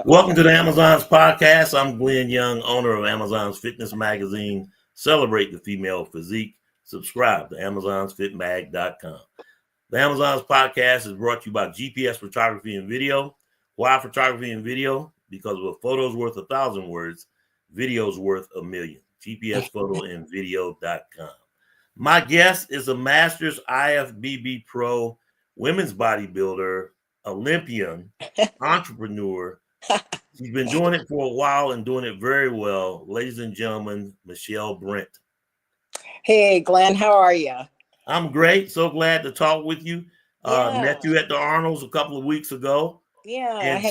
Welcome to the Amazon's podcast. I'm Glenn Young, owner of Amazon's Fitness Magazine. Celebrate the female physique. Subscribe to AmazonsFitMag.com. The Amazon's podcast is brought to you by GPS Photography and Video. Why photography and video? Because a photo's worth 1,000 words, video's worth 1,000,000. GPSPhotoandVideo.com. My guest is a Masters IFBB Pro, women's bodybuilder, Olympian, entrepreneur. She's been doing it for a while and doing it very well. Ladies and gentlemen, Michelle Brent. Hey, Glenn, how are you? I'm great. So glad to talk with you. Met you at the Arnold's a couple of weeks ago. Yeah. And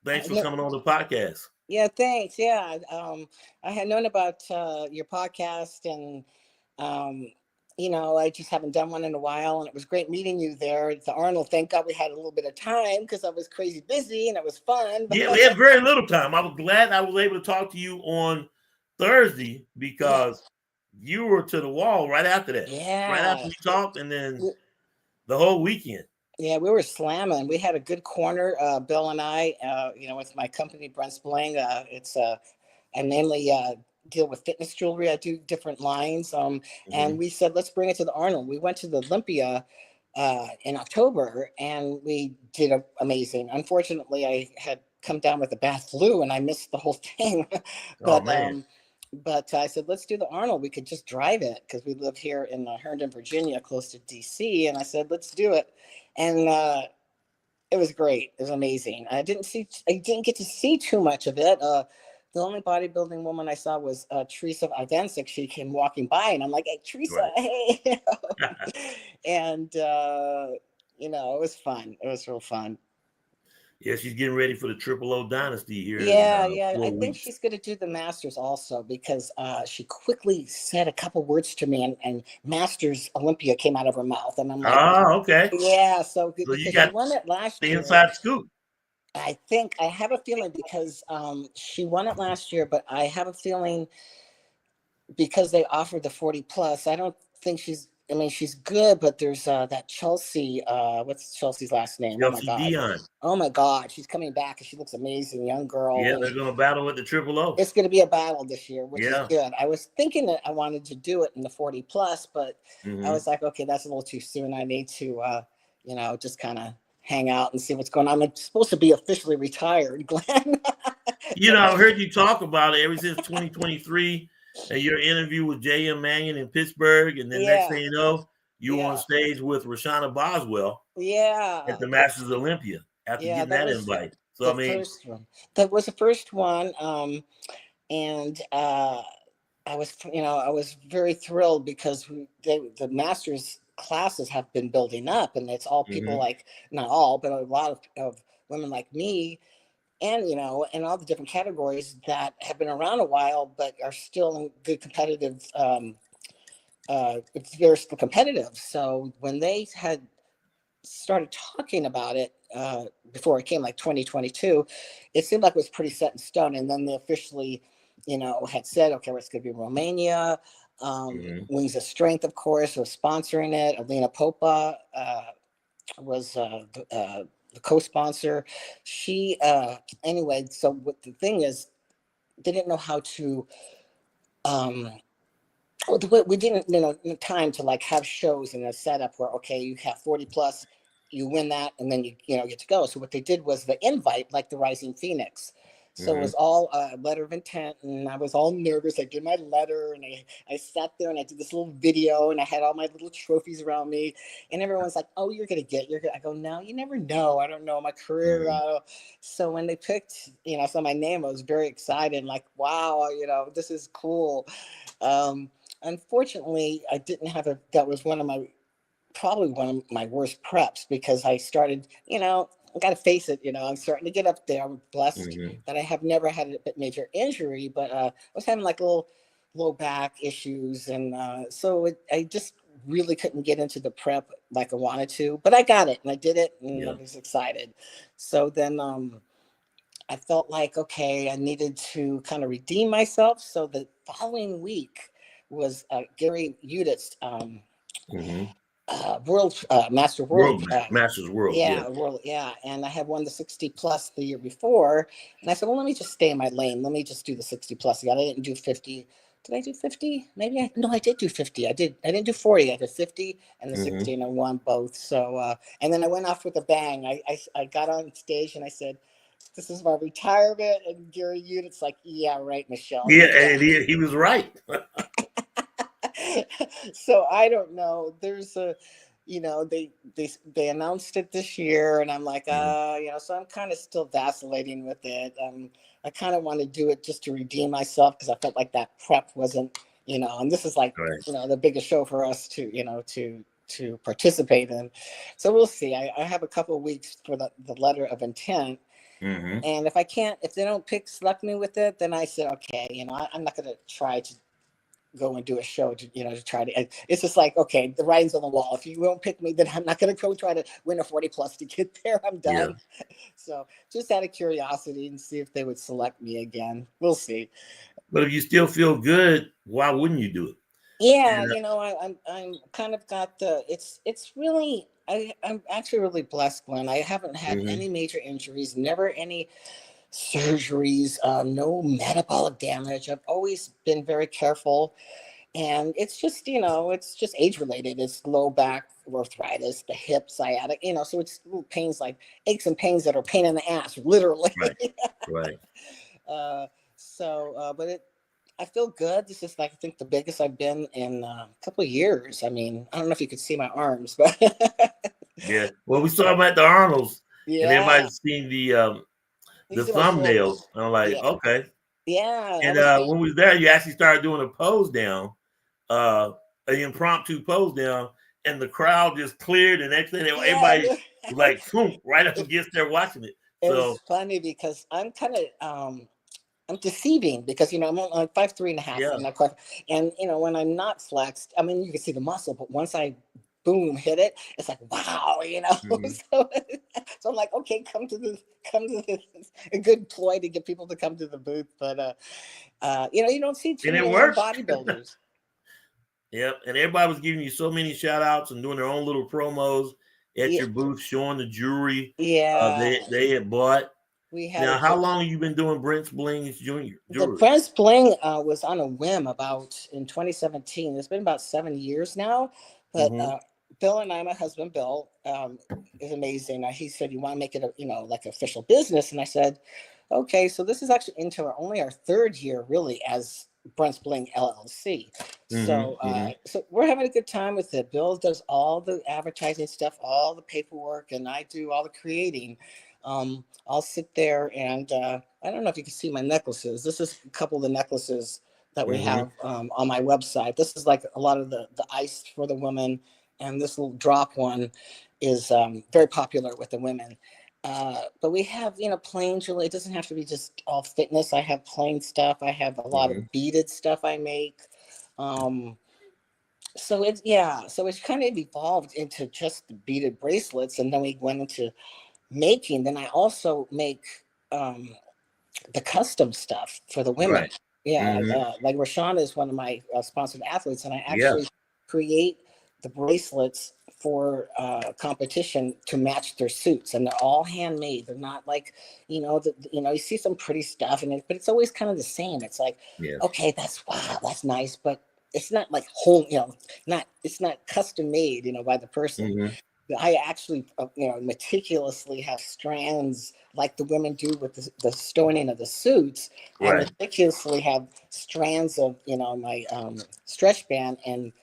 thanks for coming on the podcast. Yeah, thanks. Yeah. I had known about your podcast and, I just haven't done one in a while, and it was great meeting you there at the Arnold. Thank God we had a little bit of time because I was crazy busy and it was fun. Yeah, we had very little time. I was glad I was able to talk to you on Thursday because you were to the wall right after that. Yeah. Right after we talked, and then the whole weekend. Yeah, we were slamming. We had a good corner, Bill and I, with my company, Brent. I mainly deal with fitness jewelry. I do different lines. And we said, let's bring it to the Arnold. We went to the Olympia in October and we did amazing. Unfortunately, I had come down with a bad flu and I missed the whole thing. But I said, let's do the Arnold. We could just drive it because we live here in Herndon, Virginia, close to DC. And I said, let's do it. And it was great. It was amazing. I didn't get to see too much of it. The only bodybuilding woman I saw was Teresa Ivancic. She came walking by and I'm like, hey, Teresa, hey. And, it was fun. It was real fun. Yeah, she's getting ready for the Triple O Dynasty here. I think she's going to do the Masters also because she quickly said a couple words to me and Masters Olympia came out of her mouth. And I'm like, okay. Yeah, so you got she won it last year. The inside scoop. I have a feeling because she won it last year, but I have a feeling because they offered the 40 plus, I don't think she's good, but there's that Chelsea, what's Chelsea's last name? Chelsea Dion. Oh my God, she's coming back and she looks amazing, young girl. Yeah, they're going to battle with the Triple O. It's going to be a battle this year, which is good. I was thinking that I wanted to do it in the 40 plus, but I was like, okay, that's a little too soon. I need to, just kind of hang out and see what's going on. I'm supposed to be officially retired, Glenn. I heard you talk about it ever since 2023. Your interview with J.M. Mannion in Pittsburgh, and then next thing you know, you were on stage with Roshana Boswell at the Masters Olympia after getting that invite. So first one. That was the first one, and I was very thrilled because the Masters classes have been building up, and it's all people like, not all, but a lot of women like me. And, in all the different categories that have been around a while, but are still in good competitive, they're still competitive. So when they had started talking about it before it came like 2022, it seemed like it was pretty set in stone. And then they officially, had said, okay, it's going to be Romania. Wings of Strength, of course, was sponsoring it. Alina Popa was the co-sponsor. She anyway, so what the thing is, they didn't know how to we didn't time to like have shows in a setup where, okay, you have 40 plus, you win that, and then you get to go. So what they did was the invite, like the Rising Phoenix. So it was all a letter of intent, and I was all nervous. I did my letter, and I sat there, and I did this little video, and I had all my little trophies around me, and everyone's like, "Oh, I go, no, you never know. I don't know my career." So when they picked, so my name, I was very excited, like, wow, this is cool. Unfortunately, I didn't have that was probably one of my worst preps because I started, I got to face it, I'm starting to get up there. I'm blessed that I have never had a major injury, but I was having like little low back issues. And so I just really couldn't get into the prep like I wanted to, but I got it and I did it and I was excited. So then I felt like, okay, I needed to kind of redeem myself. So the following week was Gary Udit's Master World World. Masters World. Yeah. Yeah, world. Yeah, and I had won the 60 plus the year before, and I said, well, let me just stay in my lane. Let me just do the 60 plus again. I didn't do 50. Did I do 50? Maybe I did do 50. I didn't do 40. I did 50 and the 60, and I won both. So and then I went off with a bang. I got on stage and I said, this is my retirement. And Gary Unit's like, yeah, right, Michelle. Yeah, Yeah. and he was right. So I don't know. There's a, they announced it this year, and I'm like, so I'm kind of still vacillating with it. I kind of want to do it just to redeem myself because I felt like that prep wasn't, and this is like, Right. the biggest show for us to participate in. So we'll see. I have a couple of weeks for the letter of intent. And if they don't select me with it, then I said, okay, I'm not going to try to go and do a show to try to. It's just like, okay, the writing's on the wall. If you won't pick me, then I'm not going to go try to win a 40 plus to get there. I'm done. Yeah. So just out of curiosity and see if they would select me again. We'll see. But if you still feel good, why wouldn't you do it? Yeah, I'm kind of got it's really I'm actually really blessed, Glenn. I haven't had any major injuries, never any surgeries, no metabolic damage. I've always been very careful, and it's just age related. It's low back arthritis, the hip sciatic, so it's little pains like aches and pains that are pain in the ass, literally. Right. But I feel good. This is like, I think, the biggest I've been in a couple of years. I mean, I don't know if you could see my arms, but yeah. Well, we saw them at the Arnold's, and everybody's seen the thumbnails. I'm like, okay. Yeah. And when we was there, you actually started doing a pose down, an impromptu pose down, and the crowd just cleared, and next thing everybody was like, boom, right up against there watching it. It was funny because I'm kind of I'm deceiving because I'm like 5'3.5", and when I'm not flexed, I mean, you can see the muscle, but once I boom hit it, it's like, wow, so I'm like, okay, come to the a good ploy to get people to come to the booth, but you don't see too many bodybuilders. Yep, and everybody was giving you so many shout outs and doing their own little promos at your booth, showing the jewelry they had bought. Now, how long have you been doing Brent's Bling's jewelry? The Brent's Bling was on a whim in 2017. It's been about 7 years now. But Bill and I, my husband Bill, is amazing. He said, "You want to make it like official business?" And I said, "Okay." So this is actually into only our third year, really, as Brent's Bling LLC. So we're having a good time with it. Bill does all the advertising stuff, all the paperwork, and I do all the creating. I'll sit there and I don't know if you can see my necklaces. This is a couple of the necklaces that we have on my website. This is like a lot of the ice for the women, and this little drop one is very popular with the women. But we have, plain jewelry. It doesn't have to be just all fitness. I have plain stuff. I have a lot of beaded stuff I make. So it's kind of evolved into just the beaded bracelets, and then we went into making. Then I also make the custom stuff for the women. Like Rashawn is one of my sponsored athletes, and I actually create the bracelets for competition to match their suits, and they're all handmade. They're not like you see some pretty stuff in it, but it's always kind of the same. It's like, okay, that's nice, but it's not like it's not custom made by the person. I actually, meticulously have strands like the women do with the stoning of the suits. I meticulously have strands of, my stretch band and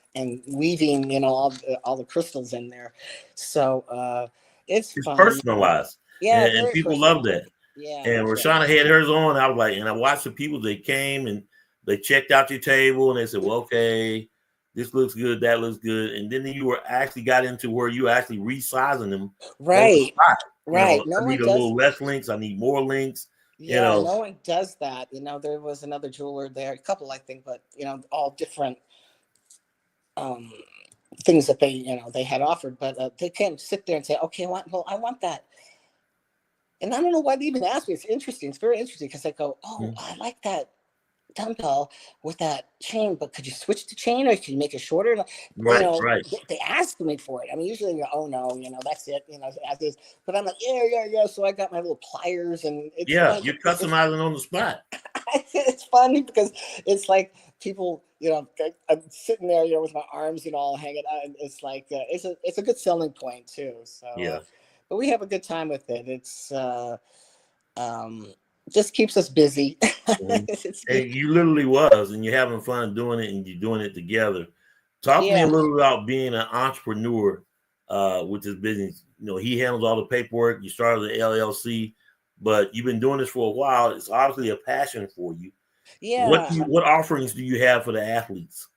weaving, all the crystals in there. So it's fun. Personalized. Yeah, and people love that. Yeah. And Rashana had hers on. I was like, and I watched the people, they came and they checked out your table and they said, well, okay, this looks good, that looks good. And then you got into where you actually resizing them. Right. I need a little less links. I need more links. Yeah, no one does that. There was another jeweler there, a couple, I think, but all different things that they had offered, but they can't sit there and say, okay, I want that. And I don't know why they even asked me. It's interesting. It's very interesting because I go, oh, I like that dumbbell with that chain, but could you switch the chain or could you make it shorter? Right, right. They asked me for it. I mean, usually you go, oh no, that's it, as is. But I'm like, yeah. So I got my little pliers, and it's Yeah, fun. you're customizing on the spot. It's funny because it's like people, I'm sitting there, with my arms, all hanging out, and it's like it's a good selling point too. So, Yeah. But we have a good time with it. It's just keeps us busy. And you literally was, and you're having fun doing it, and you're doing it together. Talk to me a little about being an entrepreneur with this business. He handles all the paperwork. You started the LLC, but you've been doing this for a while. It's obviously a passion for you. Yeah. What offerings do you have for the athletes?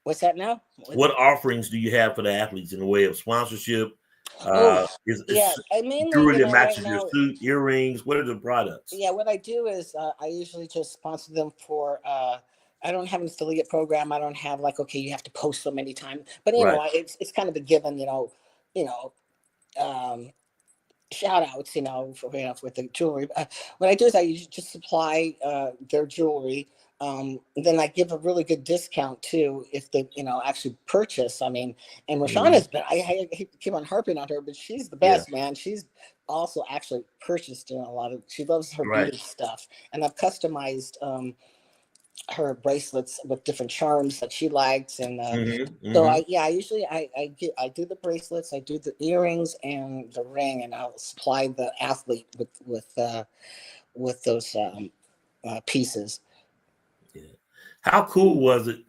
What's that now? What offerings do you have for the athletes in the way of sponsorship? I Jewelry that matches your suit, earrings. What are the products? Yeah, what I do is I usually just sponsor them for. I don't have an affiliate program. I don't have like, okay, you have to post so many times. But it's kind of a given. Shout outs. With the jewelry. What I do is I usually just supply their jewelry. Then I give a really good discount too if they, actually purchase. I mean, and Rashana's been, I keep on harping on her, but she's the best, man. She's also actually purchased a lot of, she loves her beauty stuff. And I've customized her bracelets with different charms that she likes. And so I usually I do the bracelets, I do the earrings and the ring, and I'll supply the athlete with those pieces. Yeah. How cool was it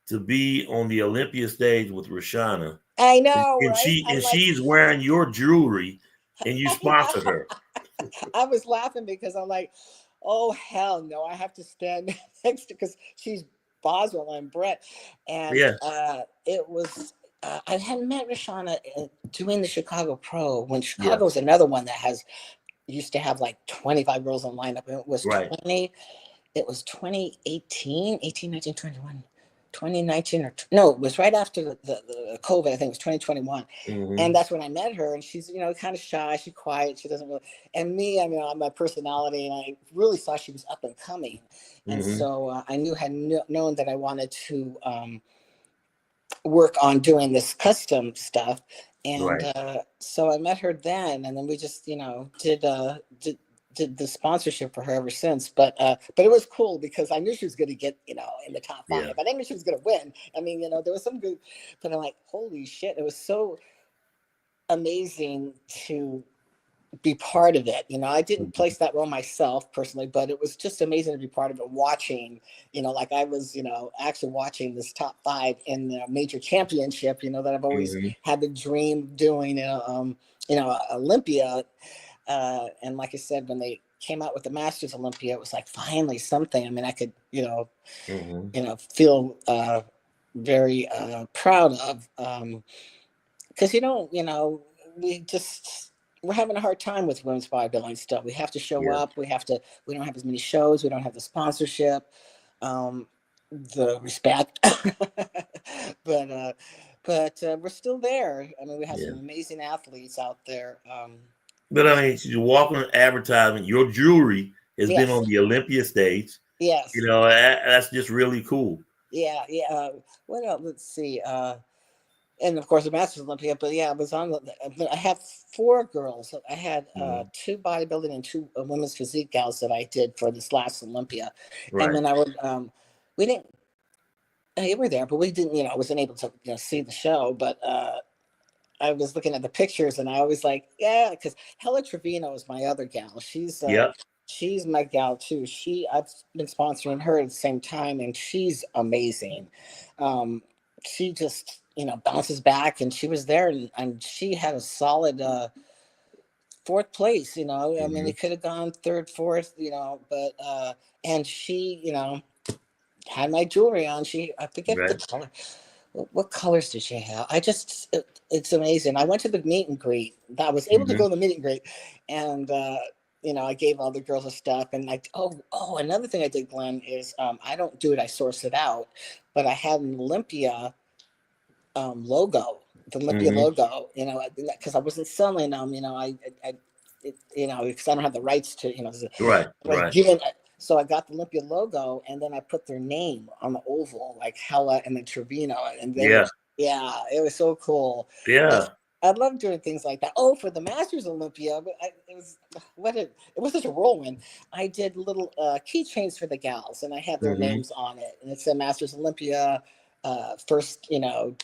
to be on the Olympia stage with Rashana? I know, and right? She's wearing your jewelry, and you sponsored her. I was laughing because I'm like, oh hell no! I have to stand next to, because she's Boswell and Brent, and it was. I hadn't met Rashana doing the Chicago Pro when Chicago was another one that used to have like 25 girls on lineup. It was 20. It was 2018, 18, 19, 21, 2019, no, it was right after the COVID. I think it was 2021. And that's when I met her. And she's, kind of shy. She's quiet. She doesn't really, and me, I mean, my personality, and I really saw she was up and coming. And so I had known that I wanted to work on doing this custom stuff. And so I met her then, and then we just, did the sponsorship for her ever since. But it was cool because I knew she was going to get, in the top 5. I didn't know she was going to win. I mean, there was some good, but I'm like, holy shit. It was so amazing to be part of it. I didn't place that role myself personally, but it was just amazing to be part of it, watching, like I was, actually watching this top 5 in the major championship, that I've always had the dream of doing, Olympia. And like I said, when they came out with the Masters Olympia, it was like finally something. I mean, I could, feel very proud of, because we're having a hard time with women's bodybuilding stuff. We have to show up. We don't have as many shows. We don't have the sponsorship, the respect, but we're still there. I mean, we have some amazing athletes out there. But I mean, you walk on advertisement, your jewelry has been on the Olympia stage. Yes. That's just really cool. Yeah. What else? Let's see. And of course the Masters Olympia, but I was on. I have 4 girls. I had 2 bodybuilding and 2 women's physique gals that I did for this last Olympia. Right. And then I would, we didn't. They were there, but we didn't. I wasn't able to see the show. But I was looking at the pictures, and I was like, because Hella Trevino is my other gal. She's my gal too. I've been sponsoring her at the same time, and she's amazing. She just bounces back, and she was there, and she had a solid 4th place. I mean, it could have gone 3rd, 4th, but and she had my jewelry on. I forget the color. What colors did she have? It's amazing. I went to the meet and greet. I was able to go to the meet and greet, and I gave all the girls the stuff. And another thing I did, Glenn, is I don't do it. I source it out, but I had an Olympia logo, the Olympia logo. Because I wasn't selling them. Because I don't have the rights to. Right. Given. So I got the Olympia logo, and then I put their name on the oval, like Hella and then Trevino, and they were, Yeah. yeah, it was so cool. Yeah. I love doing things like that. Oh, for the Masters Olympia, it was it was such a whirlwind. I did little keychains for the gals, and I had their Mm-hmm. names on it, and it said Masters Olympia, first,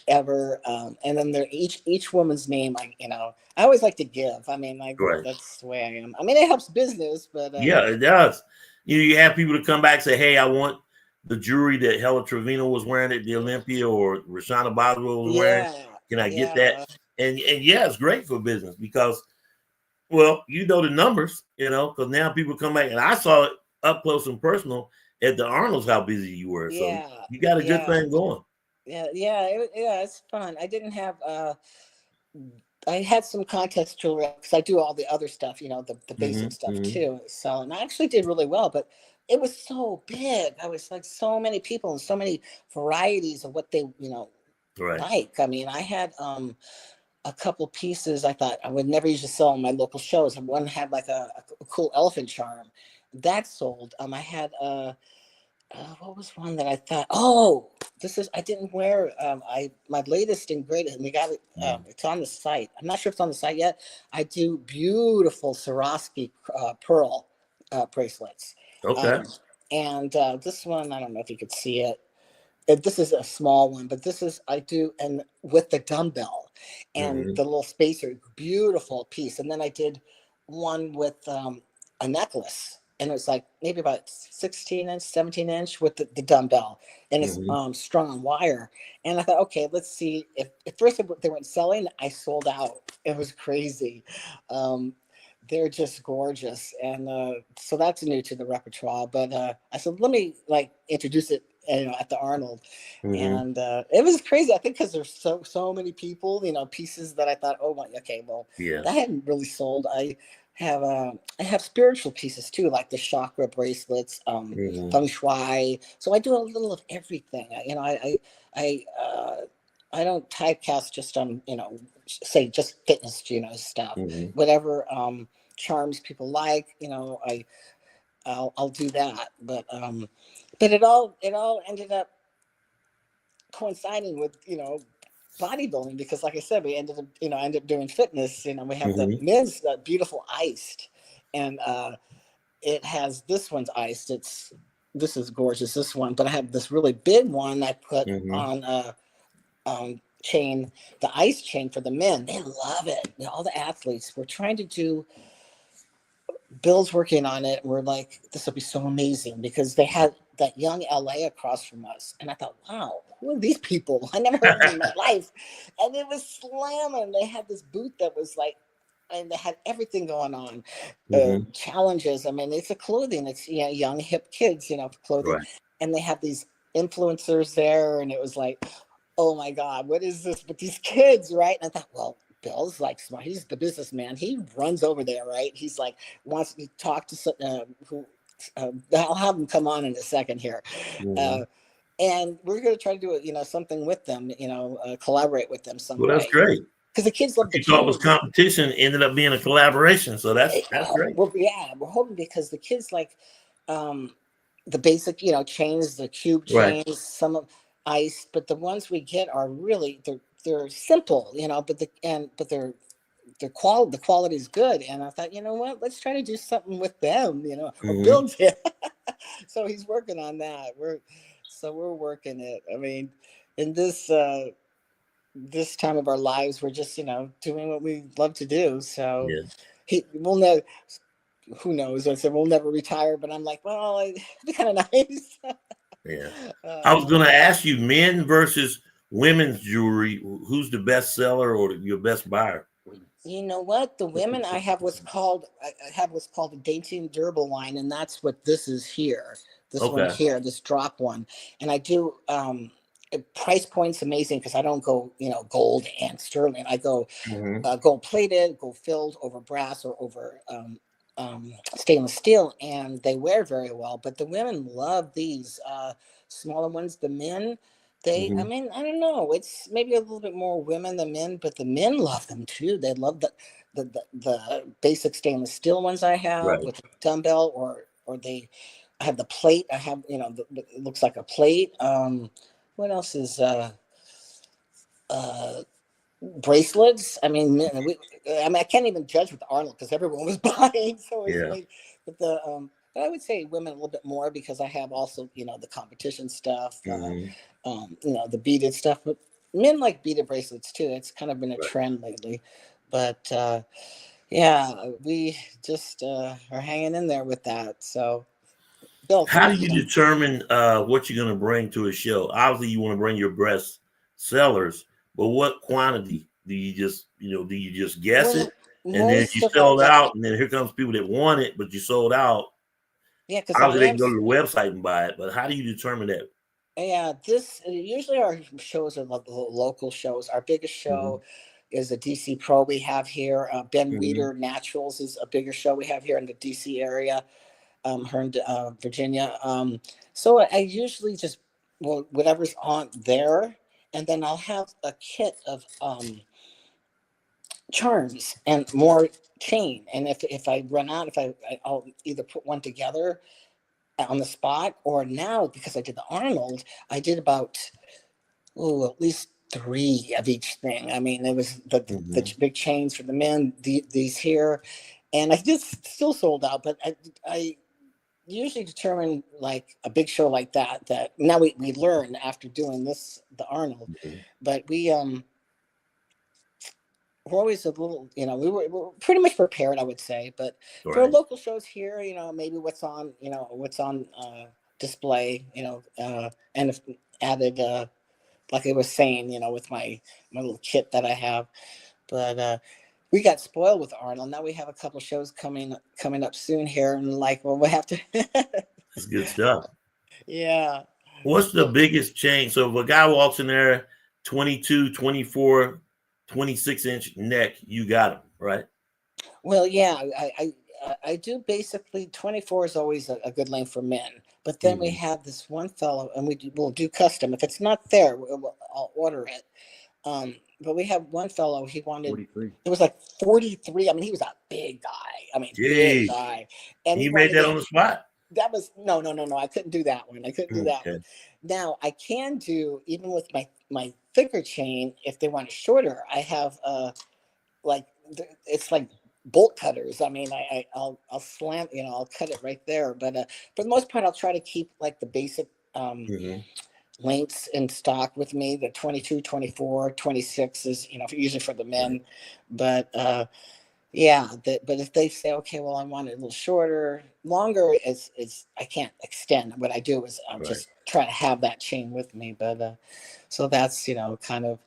ever, and then there each woman's name. I always like to give. I mean, Right. that's the way I am. I mean, it helps business, but Yeah, it does. You have people to come back and say, "Hey, I want the jewelry that Hella Trevino was wearing at the Olympia or Rashana Boswell was wearing. yeah, Can I get that?" yeah, And yeah, it's great for business because, well, the numbers, because now people come back and I saw it up close and personal at the Arnold's how busy you were. So yeah, you got a good yeah, thing going. yeah. It's fun. I didn't have. I had some contest jewelry because I do all the other stuff, the basic Mm-hmm, stuff mm-hmm. too. So, and I actually did really well, but it was so big. I was like so many people and so many varieties of what they, Right. like. I mean, I had a couple pieces I thought I would never usually sell in my local shows. And one had like a cool elephant charm that sold. I had what was one that I thought? Oh, I didn't wear. My latest and greatest, and we got it. Mm-hmm. It's on the site. I'm not sure if it's on the site yet. I do beautiful Swarovski pearl bracelets, Okay. um, and this one I don't know if you could see it. This is a small one, but I do, and with the dumbbell and Mm-hmm. the little spacer, beautiful piece. And then I did one with a necklace, and it was like maybe about 16-inch, 17-inch with the dumbbell, and it's Mm-hmm. strung on wire. And I thought, okay, let's see if at first they weren't selling. I sold out. It was crazy. Um, they're just gorgeous, and so that's new to the repertoire. But I said, let me like introduce it, at the Arnold, Mm-hmm. and it was crazy. I think because there's so many people, pieces that I thought, oh my, okay, well, Yeah. that hadn't really sold. I have spiritual pieces too, like the chakra bracelets, Mm-hmm. feng shui. So I do a little of everything. I I don't typecast just on say just fitness stuff. Mm-hmm. Whatever charms people like, I'll do that. But it all ended up coinciding with bodybuilding, because like I said, we ended up doing fitness. We have the Mm-hmm. men's beautiful iced, and it has, this one's iced. This is gorgeous, this one, but I have this really big one I put Mm-hmm. on chain, the ice chain for the men. They love it. All the athletes. We're trying to do, Bill's working on it. We're like, this will be so amazing, because they had that young LA across from us. And I thought, wow, who are these people? I never heard of them in my life. And it was slamming. They had this booth that was like, and they had everything going on. Mm-hmm. Challenges. I mean, it's a clothing. It's young, hip kids, clothing. Right. And they have these influencers there. And it was like, oh my God, what is this with these kids, right? And I thought, well, Bill's like smart. He's the businessman. He runs over there, right? He's like, wants to talk to who. I'll have him come on in a second here, Mm-hmm. uh, and we're going to try to do something with them. Collaborate with them some Well, that's way, great. because the kids What love the you thought was tubes. competition ended up being a collaboration. So that's great. Well, yeah, we're hoping, because the kids like um, the basic, chains, the cube Right. chains, some of ice, but the ones we get are really, they're simple, but the quality is good. And I thought, you know what, let's try to do something with them, or Mm-hmm. build it. So he's working on that. We're working it. I mean, in this time of our lives, we're just doing what we love to do. So Yeah. he will know. Who knows? I said we'll never retire, but I'm like, well, it'd be kind of nice. Yeah. I was uh, going to ask you, men versus women's jewelry, who's the best seller or your best buyer? you know what? The women, I have what's called a dainty and durable line, and that's what this is here. This one Okay. here, this drop one, and I do. Price point's amazing, because I don't go gold and sterling. I go Mm-hmm. gold plated, gold filled over brass or over stainless steel, and they wear very well. But the women love these smaller ones. The men, I Mm-hmm. mean, I don't know. It's maybe a little bit more women than men, but the men love them too. They love the basic stainless steel ones I have Right. with the dumbbell, or they. I have the plate. I have, it looks like a plate. What else is uh, bracelets? I mean, I can't even judge with Arnold because everyone was buying. So it's Yeah. like, but I would say women a little bit more because I have also, the competition stuff, Hmm. the beaded stuff. But men like beaded bracelets too. It's kind of been a Right. trend lately. But yeah, we just are hanging in there with that. So, Bill, How thank do you. you determine what you're going to bring to a show? Obviously, you want to bring your best sellers, but what quantity do you just, do you just guess it, Well, and then you most of our sell it out, and then here comes people that want it, but you sold out. yeah, because I Obviously, they am. can go to the website and buy it, but how do you determine that? Yeah, this usually our shows are the local shows. Our biggest Hmm. show is a DC Pro we have here. Ben Hmm. Weeder Naturals is a bigger show we have here in the DC area, here in Virginia. So I usually just, well, whatever's on there, and then I'll have a kit of charms and more chain. And if I run out, I'll either put one together on the spot, or now because I did the Arnold, I did about at least three of each thing. I mean, it was the Hmm. big chains for the men, these here, and I just still sold out. But I usually determine like a big show like that now we learn after doing this the Arnold, Hmm. but we're always a little, we're pretty much prepared, I would say. But for Right. local shows here, maybe what's on display, and if added, like I was saying, with my little kit that I have. But we got spoiled with Arnold. Now we have a couple shows coming up soon here, and like, well, we have to. That's good stuff. Yeah. What's the So, biggest change? So if a guy walks in there, 22, 24, 26-inch neck, you got him, right? well, yeah, I do basically 24 is always a good length for men. But then we Hmm. have this one fellow, and we'll do custom. If it's not there, I'll order it. But we have one fellow. He wanted, 43. it was like 43. I mean, he was a big guy. I mean, big Jeez. guy, and he You made wanted that me. on the spot? That was no. I couldn't do that one. I couldn't do that one. Okay. Now I can do, even with my thicker chain. If they want it shorter, I have like, it's like bolt cutters. I mean, I'll slam, I'll cut it right there. But for the most part, I'll try to keep like the basic Hmm. lengths in stock with me. The 22, 24, 26 is, usually for the Right. men. But yeah, but if they say, okay, well, I want it a little shorter, longer is I can't extend. What I do is I'll Right. just try to have that chain with me. But so that's, kind of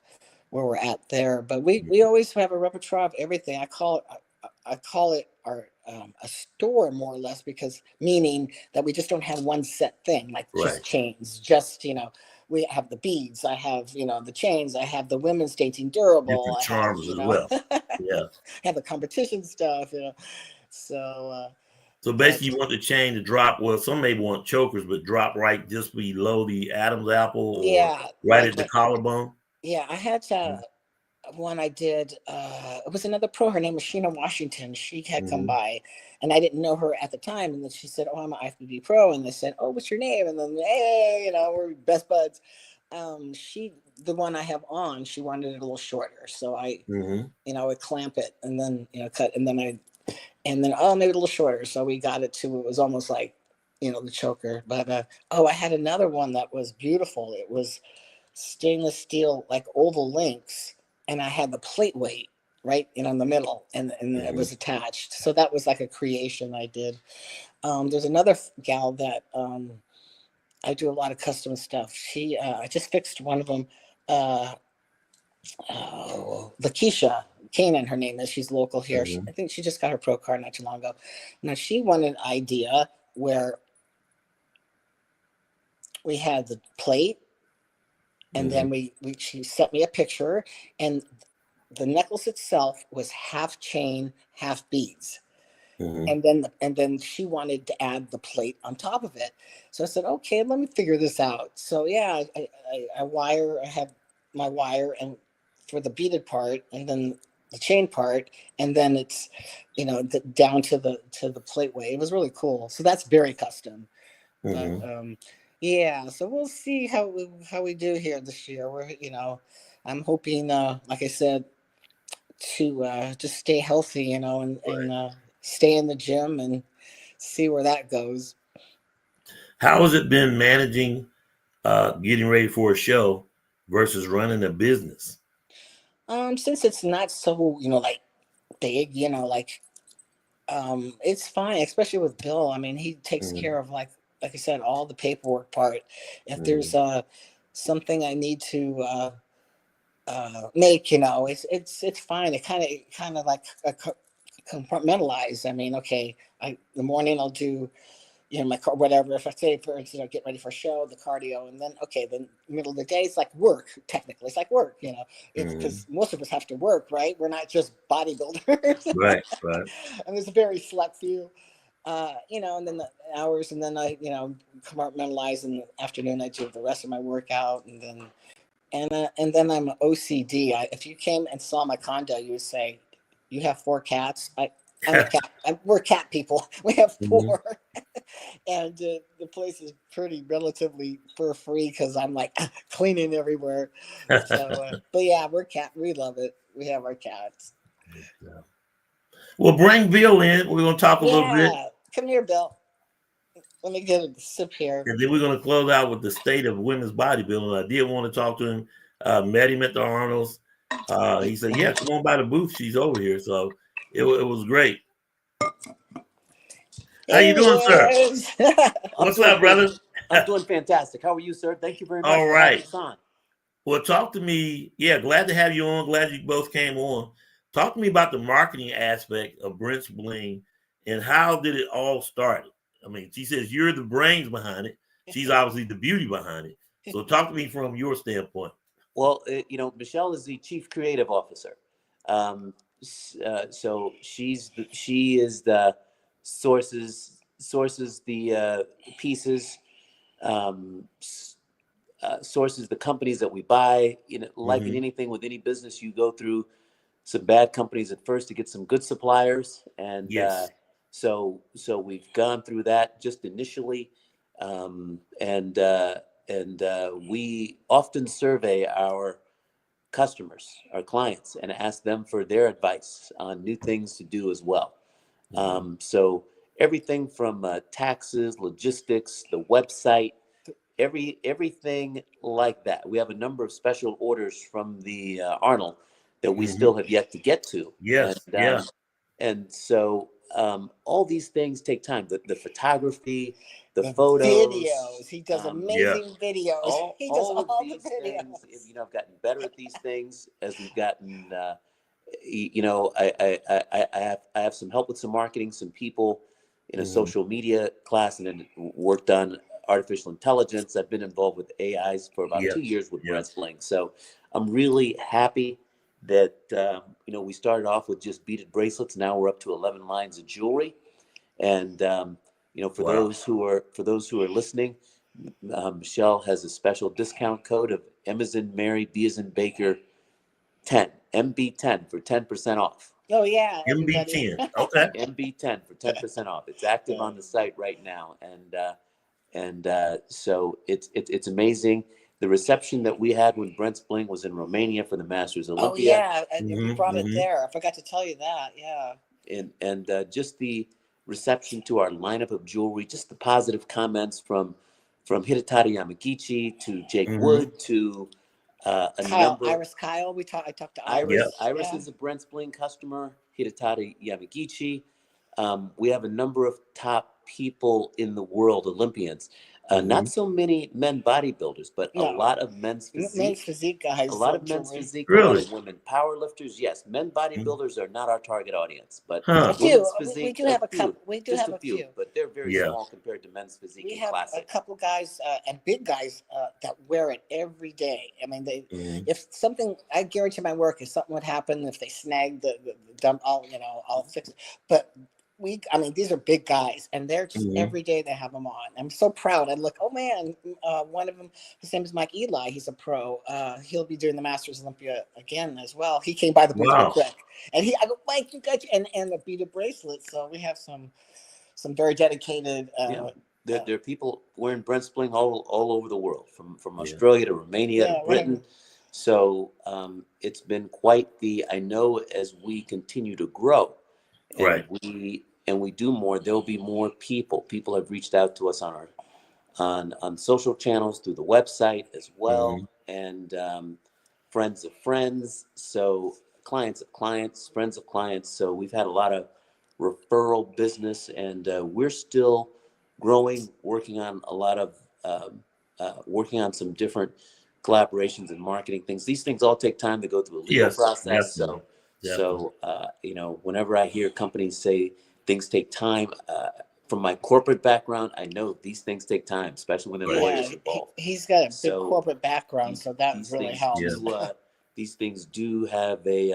where we're at there. But we always have a repertoire of everything. I call it our a store, more or less, because meaning that we just don't have one set thing, like Right. just chains. Just, we have the beads. I have, the chains. I have the women's dainty durable. Different I have, charms as well. Yeah. have the competition stuff. So So basically, but you want the chain to drop. Well, some may want chokers, but drop right just below the Adam's apple or yeah, right like at the collarbone. yeah, I had one I did. It was another pro. Her name was Sheena Washington. She had come Mm-hmm. by, and I didn't know her at the time. And then she said, "Oh, I'm an IFBB pro." And they said, "Oh, what's your name?" And then, hey, we're best buds. The one I have on, she wanted it a little shorter, so Mm-hmm. I would clamp it and then, cut, and then oh, maybe a little shorter. So we got it to, it was almost like, the choker. But I had another one that was beautiful. It was stainless steel, like oval links, and I had the plate weight right in the middle, and it Mm-hmm. was attached. So that was like a creation I did. There's another gal that I do a lot of custom stuff. I just fixed one of them. Uh, Lakeisha Kanan, her name is. She's local here. Mm-hmm. I think she just got her pro card not too long ago. Now she wanted an idea where we had the plate, and Mm-hmm. then she sent me a picture, and the necklace itself was half chain, half beads. Mm-hmm. And then she wanted to add the plate on top of it. So I said, okay, let me figure this out. So yeah, I have my wire and for the beaded part, and then the chain part, and then it's, down to the plate weight. It was really cool. So that's very custom. Mm-hmm. But yeah, so we'll see how we do here this year. I'm hoping, like I said, to just stay healthy, and stay in the gym and see where that goes. How has it been managing getting ready for a show versus running a business? Since it's not so, like big, it's fine, especially with Bill. I mean, he takes Mm-hmm. care of, like I said, all the paperwork part. If Mm-hmm. there's something I need to make, it's fine. It kind of like compartmentalize. I mean, okay, the morning I'll do, my car, whatever. If I say, for instance, get ready for a show, the cardio, and then, okay, then middle of the day, it's like work. Technically, it's like work. It's Mm-hmm. because most of us have to work, right? We're not just bodybuilders. Right, right. And there's a very select few, and then the hours, and then I, compartmentalize in the afternoon. I do the rest of my workout, and then I'm OCD. If you came and saw my condo, you would say, "You have 4 cats." I'm a cat. We're cat people. We have Mm-hmm. 4, and the place is pretty relatively for free because I'm like cleaning everywhere. So, but yeah, we're cat. We love it. We have our cats. Well, bring Bill in. We're going to talk a little bit, Yeah, come here, Bill. Let me get a sip here. and then we're going to close out with the state of women's bodybuilding. I did want to talk to him. Met him at the Arnold's. He said, "Yeah, come on by the booth. She's over here." So it was great. How you doing, sir? What's up, brother? I'm doing fantastic. How are you, sir? Thank you very much All for having right. us on. Well, talk to me. Yeah, glad to have you on. Glad you both came on. Talk to me about the marketing aspect of Brent's Bling and how did it all start? I mean, she says you're the brains behind it. She's obviously the beauty behind it. So talk to me from your standpoint. Well, Michelle is the chief creative officer. So she is the sources the pieces, sources the companies that we buy. Like in anything with any business, you go through some bad companies at first to get some good suppliers, and Yes. so we've gone through that just initially, and we often survey our customers, our clients, and ask them for their advice on new things to do as well. So everything from taxes, logistics, the website, everything like that. We have a number of special orders from the Arnold that we still have yet to get to. Yes. Yeah. And so all these things take time. The photography, the photos, videos. He does Yeah. amazing videos. He does all of all these the videos. things. I've gotten better at these things as we've gotten. I have some help with some marketing, some people in a social media class, and then worked on artificial intelligence. I've been involved with AIs for about 2 years with Brent Bling. So I'm really happy that we started off with just beaded bracelets. Now we're up to 11 lines of jewelry, and for those who are listening, Michelle has a special discount code of M as in Mary, B as in Baker, 10 MB10 for 10% off. Oh yeah, everybody. MB10. Okay. MB10 for 10% off. It's active on the site right now, and so it's amazing. The reception that we had when Brent's Bling was in Romania for the Masters Olympia. Oh yeah, we brought it there. I forgot to tell you that. Yeah. And just the reception to our lineup of jewelry, just the positive comments from Hidetaka Yamagichi to Jake Wood to Iris Kyle. I talked to Iris. Iris. Iris is a Brent Bling customer. Hidetaka Yamagichi. We have a number of top people in the world, Olympians. Not so many men bodybuilders, but a lot of men's physique guys. A lot of men's physique. Really? A lot of women powerlifters. Yes, men bodybuilders are not our target audience, but women's physique. We do have a couple. We do have a few, but they're very small compared to men's physique. We have classic. a couple guys and big guys that wear it every day. I mean, if something, I guarantee my work, if something would happen, if they snag the dump, I'll fix it. But these are big guys, and they're just every day they have them on. I'm so proud. I look, oh man, one of them, his name is Mike Eli. He's a pro. He'll be doing the Masters Olympia again as well. He came by the booth real quick, and I go, Mike, you got you, and the beaded bracelet. So we have some very dedicated There are people wearing Brent Spling all over the world, from Australia to Romania to Britain. So it's been quite I know as we continue to grow and we do more, there'll be more people. People have reached out to us on social channels, through the website as well, and friends of friends. So clients of clients, friends of clients. So we've had a lot of referral business, and we're still growing, working on a lot of working on some different collaborations and marketing things. These things all take time to go through a legal process. So you know, whenever I hear companies say things take time, from my corporate background, I know these things take time, especially when there are lawyers involved. He's got a big corporate background, so that really helps. These things do have they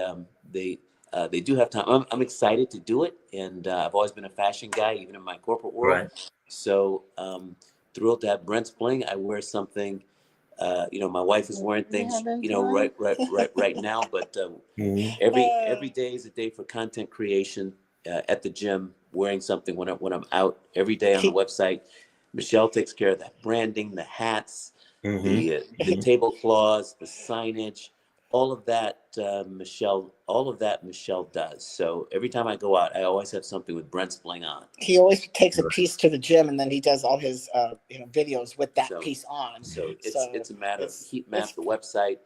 do have time. I'm excited to do it, and I've always been a fashion guy, even in my corporate world. So thrilled to have Brent Spling. I wear something. You know, my wife is wearing things. You know, right now. But every day is a day for content creation. At the gym, wearing something when I'm out. Every day on the website, Michelle takes care of that branding, the hats, the tablecloths, the signage, all of that. Michelle does. So every time I go out, I always have something with Brent Spling on. He always takes a piece to the gym, and then he does all his videos with that piece on. So it's a matter of heat map, the website,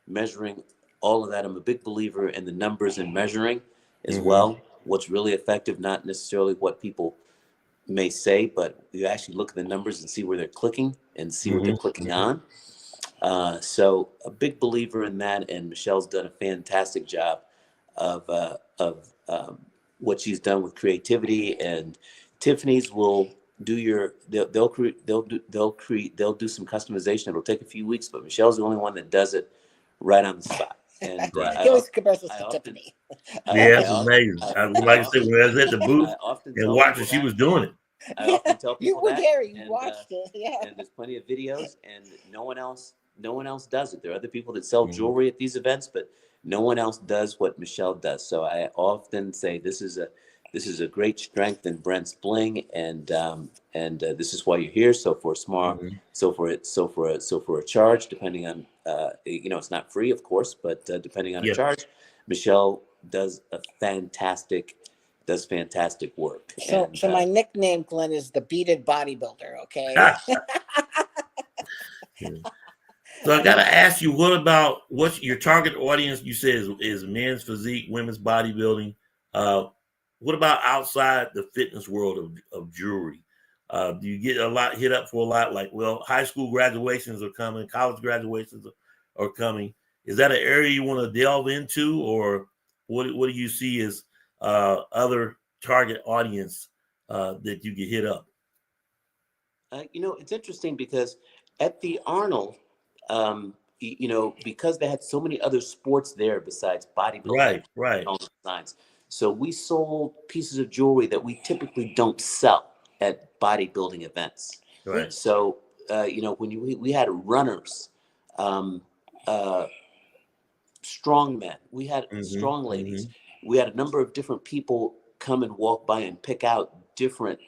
measuring all of that. I'm a big believer in the numbers and measuring as well. What's really effective, not necessarily what people may say, but you actually look at the numbers and see where they're clicking and see what they're clicking on. So a big believer in that, and Michelle's done a fantastic job of what she's done with creativity. And Tiffany's will do they'll do some customization. It'll take a few weeks, but Michelle's the only one that does it right on the spot. And he always compares us to Tiffany. It's amazing. Like I said, when I was at the booth and watching, she was doing it. I often tell people you were there, you watched it, and there's plenty of videos, and no one else does it. There are other people that sell jewelry at these events, but no one else does what Michelle does. So I often say this is a great strength in Brent Spling, and this is why you're here. So for a charge, depending on it's not free, of course, but depending on a charge, Michelle does fantastic work. So my nickname, Glenn, is the beaded bodybuilder. Okay. So I got to ask you, what's your target audience? You said is men's physique, women's bodybuilding. What about outside the fitness world of jewelry? Do you get hit up for a lot? Like, well, high school graduations are coming, college graduations are coming. Is that an area you want to delve into, or what do you see as other target audience that you get hit up? It's interesting because at the Arnold, because they had so many other sports there besides bodybuilding, right. Signs. So we sold pieces of jewelry that we typically don't sell at bodybuilding events. Right. So when we had runners, strong men, we had strong ladies, we had a number of different people come and walk by and pick out different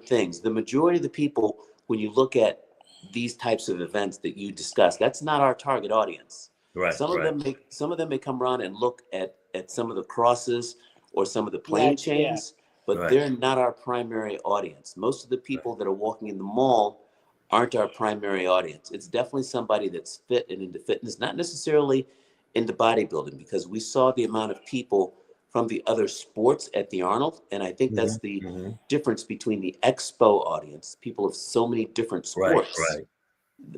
things. The majority of the people, when you look at these types of events that you discuss, that's not our target audience. Right. Some of them may come around and look at some of the crosses or some of the plain chains, but they're not our primary audience. Most of the people that are walking in the mall aren't our primary audience. It's definitely somebody that's fit and into fitness, not necessarily into bodybuilding, because we saw the amount of people from the other sports at the Arnold. And I think that's the difference between the expo audience, people of so many different sports,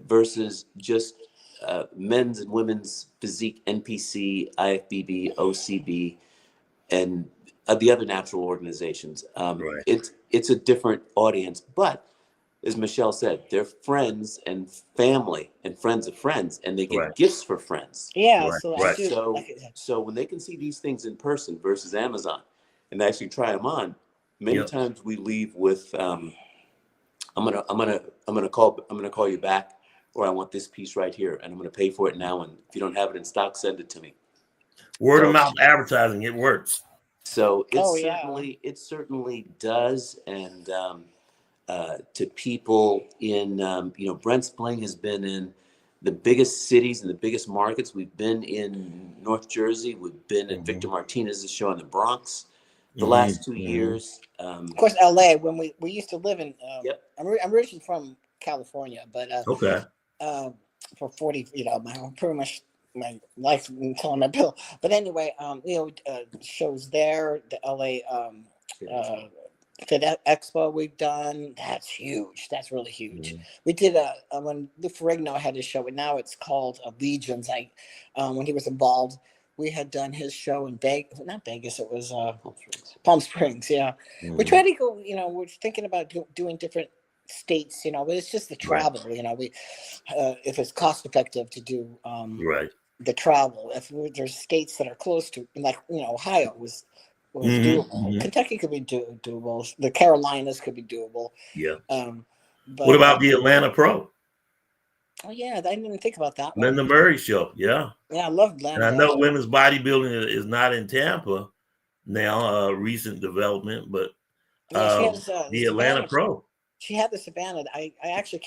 versus just men's and women's physique, NPC, IFBB, OCB, and the other natural organizations. It's a different audience, but as Michelle said, they're friends and family and friends of friends, and they get gifts for friends. So when they can see these things in person versus Amazon and actually try them on, many times we leave with I'm gonna call you back, or I want this piece right here, and I'm gonna pay for it now, and if you don't have it in stock, send it to me. Word of mouth advertising, it works. So it certainly does, and to people in, Brent's Bling has been in the biggest cities and the biggest markets. We've been in North Jersey. We've been at Victor Martinez's show in the Bronx the last 2 years. Of course, LA, when we used to live in, Yep. I'm originally from California, but for 40, pretty much my life until I'm a bill. But anyway, shows there, the LA Fit Expo we've done. That's huge. That's really huge. We did when Lou Ferrigno had his show, and now it's called Legions. When he was involved, we had done his show in Vegas, not Vegas. It was Palm Springs. Yeah, we try to go. We're thinking about doing different states. But it's just the travel. Right. We if it's cost effective to do the travel. If there's states that are close to, like Ohio was doable. Kentucky could be doable. The Carolinas could be doable. Yeah. But, what about the Atlanta Pro? Oh yeah, I didn't think about that one. Linda Murray show. Yeah. Yeah, I love Atlanta. And I know women's bodybuilding is not in Tampa now, recent development, but she has, the Atlanta Pro. She had the Savannah. I actually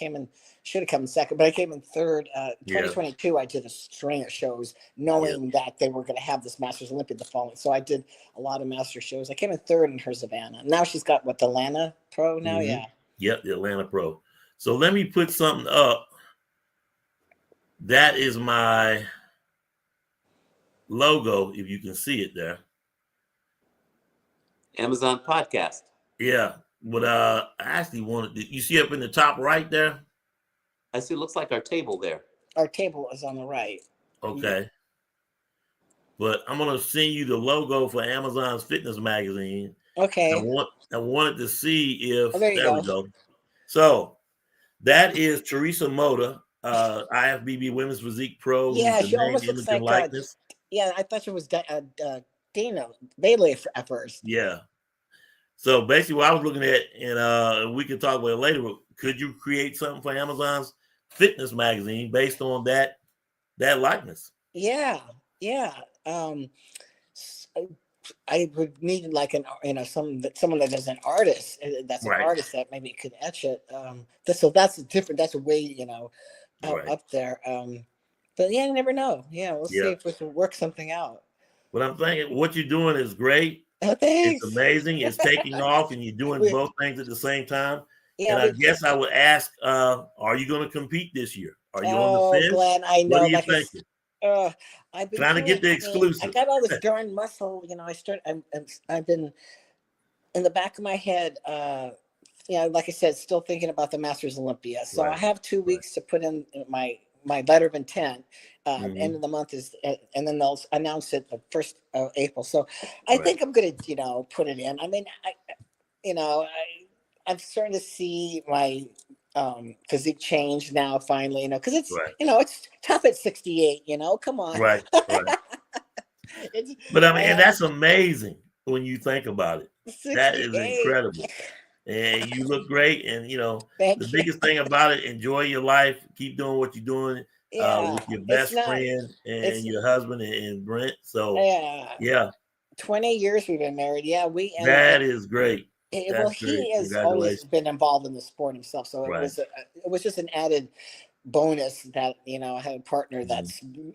should have come in second, but I came in third. 2022, I did a string of shows knowing that they were going to have this Masters Olympia the following. So I did a lot of master shows. I came in third in her Savannah. Now she's got the Atlanta Pro now. Yeah. Yep, the Atlanta Pro. So let me put something up. That is my logo, if you can see it there. Amazon podcast. Yeah. But I actually wanted to, you see up in the top right there? I see, it looks like our table there. Our table is on the right. Okay. But I'm going to send you the logo for Amazon's fitness magazine. Okay. I wanted to see if, there we go. So that is Teresa Mota, IFBB Women's Physique Pro. Yeah, she almost looks like likeness. Yeah, I thought she was Dana Bailey at first. Yeah. So basically what I was looking at, and we can talk about it later, but could you create something for Amazon's fitness magazine based on that likeness? Yeah. I would need like someone that is an artist. That's an artist that maybe could etch it. So that's different. That's a way up there. But yeah, you never know. Yeah, we'll see if we can work something out. But I'm thinking what you're doing is great. Oh, thanks. It's amazing. It's taking off, and you're doing both things at the same time. Yeah, and I guess I would ask, are you going to compete this year? Are you on the fence? Glenn, I know. What are you thinking? I've been trying to get the exclusive. I got all this darn muscle. I've been in the back of my head. Like I said, still thinking about the Masters Olympia. So I have 2 weeks to put in my letter of intent. End of the month is, and then they'll announce it the 1st of April. So I think I'm going to, put it in. I mean, I'm starting to see my physique change now finally, because it's, it's tough at 68, come on. Right. But I mean, and that's amazing when you think about it. 68. That is incredible. And you look great. And, the biggest thing about it, enjoy your life. Keep doing what you're doing. With your best friend and your husband and Brent. So 20 years we've been married. That is great. He has always been involved in the sport himself. So it was just an added bonus that I had a partner that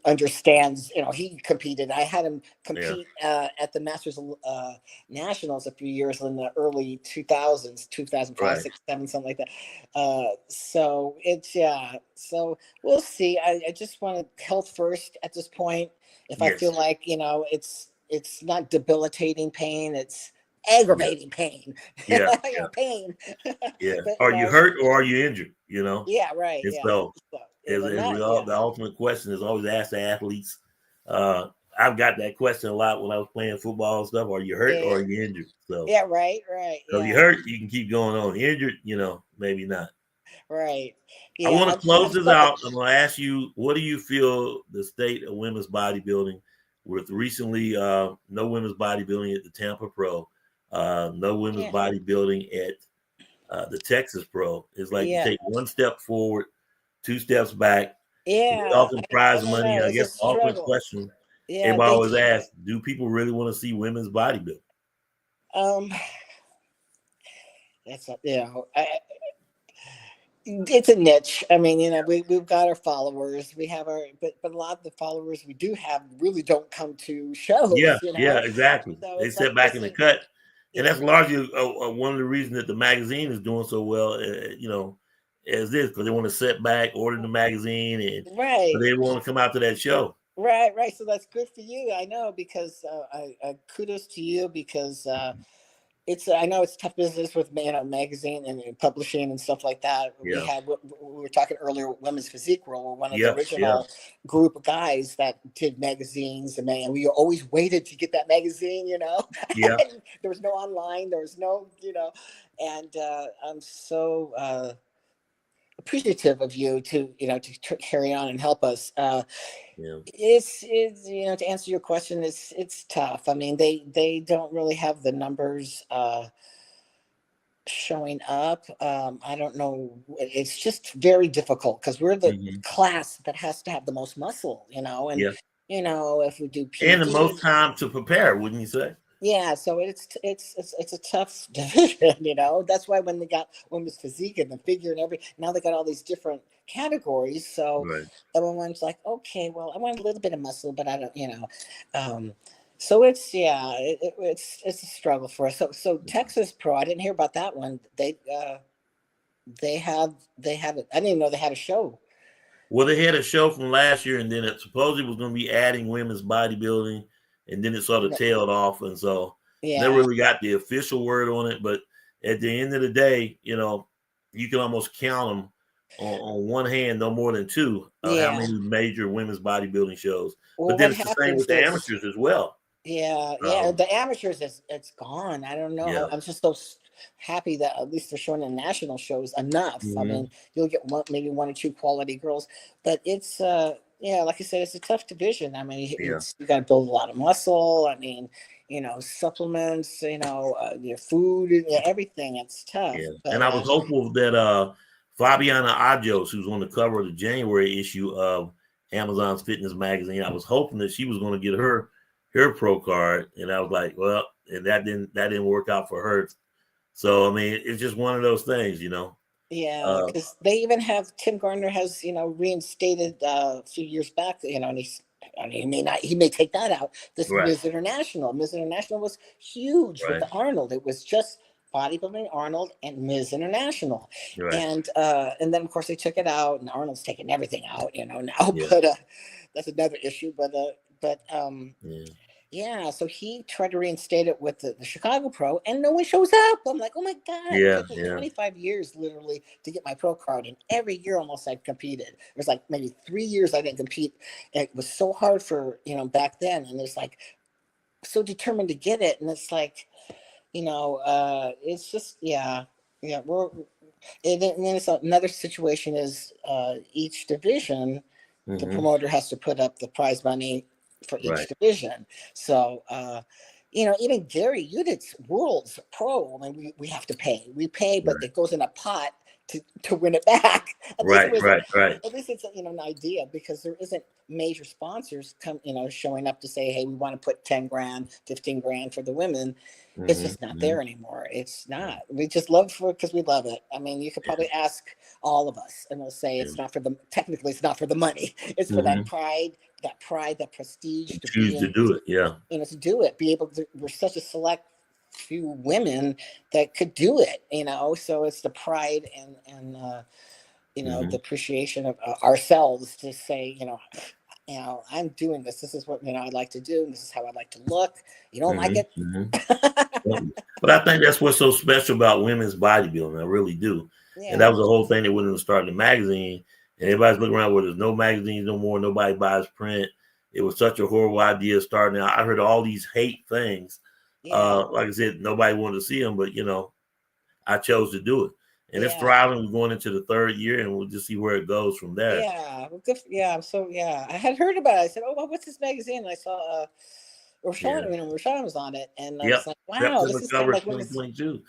understands. He competed. I had him compete at the Masters Nationals a few years in the early 2000s, 2005, 6, 7, something like that. So it's So we'll see. I just want health first at this point. If I feel like it's not debilitating pain, it's aggravating pain. Pain. But, are you hurt or are you injured? Yeah, right. And so the ultimate question is always asked the athletes. I've got that question a lot when I was playing football and stuff. Are you hurt or are you injured? So right. So you hurt, you can keep going on. Injured, maybe not. Right. I want to close this out. I'm going to ask you, what do you feel the state of women's bodybuilding with recently no women's bodybuilding at the Tampa Pro, no women's bodybuilding at the Texas Pro? It's like you take one step forward, 2 steps back. Often prize money. I guess the ultimate question everybody always asks, do people really want to see women's bodybuilding? It's a, it's a niche. I mean, we've got our followers. We have our, but a lot of the followers we do have really don't come to shows. Yeah, exactly. So They it's like sit back in the missing. cut, and Yeah. that's largely one of the reasons that the magazine is doing so well. As this, because they want to sit back, order the magazine, and Right. they want to come out to that show. Right. So that's good for you. I know, because I kudos to you, because I know it's tough business with magazine and publishing and stuff like that. Yeah. We were talking earlier, Women's Physique World. We're one of the Yeah. original group of guys that did magazines, and we always waited to get that magazine. Yeah. There was no online. There was no, and I'm so appreciative of you to carry on and help us. It's to answer your question, it's tough. I mean, they don't really have the numbers showing up. I don't know. It's just very difficult, because we're the class that has to have the most muscle, and if we do PD, and the most time to prepare, wouldn't you say? Yeah, so it's a tough division. That's why when they got women's physique and the figure and now they got all these different categories. So everyone's like, okay, well, I want a little bit of muscle, but I don't. So it's it's a struggle for us. So Texas Pro, I didn't hear about that one. They have it. I didn't even know they had a show. Well, they had a show from last year, and then it supposedly was going to be adding women's bodybuilding, and then it sort of tailed off, and so never really got the official word on it. But at the end of the day, you can almost count them on one hand, no more than two, how many major women's bodybuilding shows. Well, but then it's the same with the amateurs as well. Yeah, the amateurs it's gone. I don't know. Yeah. I'm just so happy that at least they're showing the national shows enough. I mean, you'll get maybe one or two quality girls, but it's like I said, it's a tough division. I mean, you got to build a lot of muscle. I mean, supplements, your food, everything. It's tough. Yeah. But, and I was hopeful that Fabiana Ajos, who's on the cover of the January issue of Amazon's Fitness Magazine, I was hoping that she was going to get her pro card, and I was like, well, and that didn't work out for her. So I mean, it's just one of those things, Yeah, because they even have Tim Gardner has reinstated a few years back, and he may take that out. This Ms. International was huge with the Arnold. It was just bodybuilding Arnold and Ms. International, and then of course they took it out, and Arnold's taking everything out, now. But that's another issue. So he tried to reinstate it with the Chicago Pro, and no one shows up. I'm like, oh my God. It took me 25 years literally to get my pro card, and every year almost I've competed. There's like maybe 3 years I didn't compete. And it was so hard for, back then. And it's like, so determined to get it. And it's like, it's just, and then it's another situation is each division, the promoter has to put up the prize money for each division. So, even Gary Udit's World's Pro, I mean, we have to pay. We pay, but it goes in a pot to win it back. At least it's an idea, because there isn't major sponsors showing up to say, hey, we want to put 10 grand, 15 grand for the women. It's just not there anymore. It's not. We just love because we love it. I mean, you could probably ask all of us, and we'll say it's not for the. Technically, it's not for the money. It's for that pride, that prestige to choose to do it. Yeah, to do it. Be able to. We're such a select few women that could do it. So it's the pride and the appreciation of ourselves to say, I'm doing this. This is what I'd like to do. This is how I'd like to look. You don't like it, but I think that's what's so special about women's bodybuilding. I really do. And that was the whole thing that wouldn't have started the magazine. And everybody's looking around where there's no magazines no more. Nobody buys print. It was such a horrible idea starting out. I heard all these hate things. Like I said, nobody wanted to see them, but I chose to do it. And it's thriving. We're going into the third year, and we'll just see where it goes from there. Yeah, well, good. I had heard about it. I said, "Oh, well, what's this magazine?" And I saw Rashawn. Rashawn was on it, and I was like, "Wow, this is kind of like 2022."